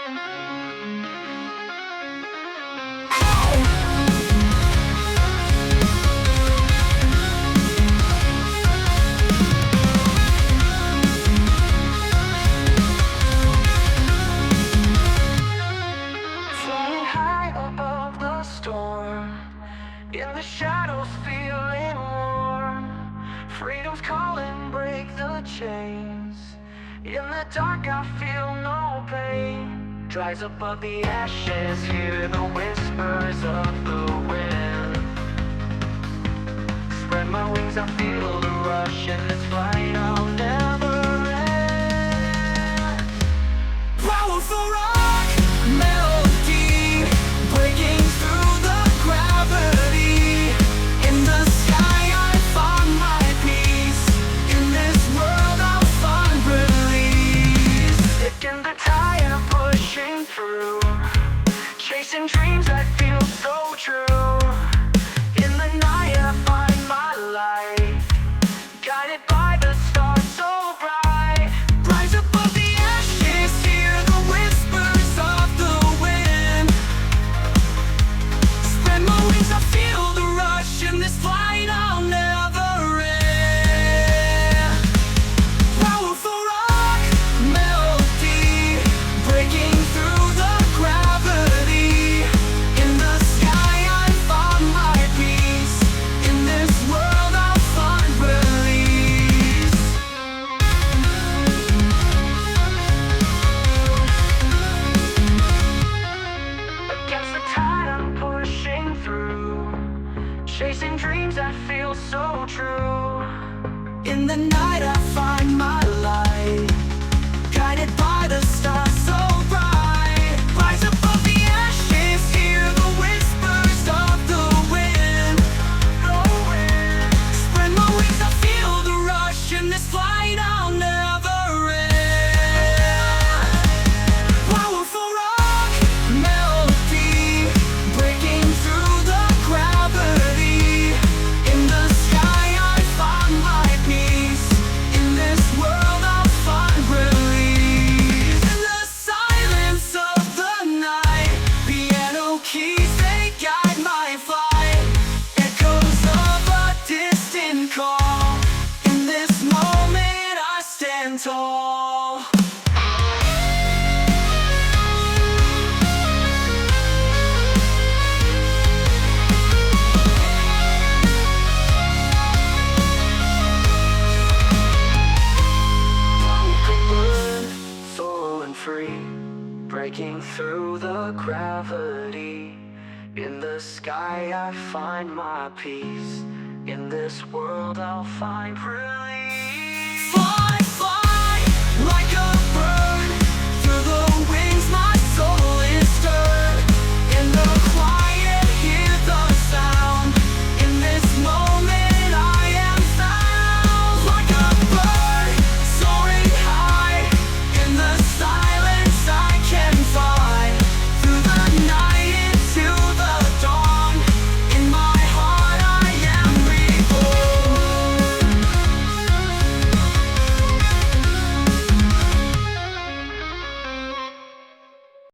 Flying high above the storm, in the shadows feeling warm. Freedom's calling, break the chains. In the dark I feel no pain. Rise above the ashes, hear the whispers of the wind. Spread my wings, I feel the rush, and this flight I'll never end. Powerful rock melody, breaking through the gravity. In the sky I find my peace. In this world I'll find release. Taking the tide, I'm pushing through, chasing dreams that feel so true. In the night I find my light, guided by the stars so bright. Rise above the ashes, hear the whispers of the wind. Spread my wings, I feel the rush, in this flight I'll never end. Powerful rock melody, breaking through the gravity. In the sky I find my peace. In this world I'll find release. Against the tide I'm pushing through, chasing dreams that feel so true. In the night I find my light, guided by the stars so bright. Rise above the ashes, hear the whispers of the wind. Spread my wings, I feel the rush, in this flight I'll never end. Powerful rock melody, breaking through the gravity. In the sky I find my peace. In this world I'll find release. In the silence of the night, piano keys, they guide my flight. Echoes of a distant call. In this moment I stand tall. Soul and free, breaking through the gravity. In the sky I find my peace. In this world I'll find release.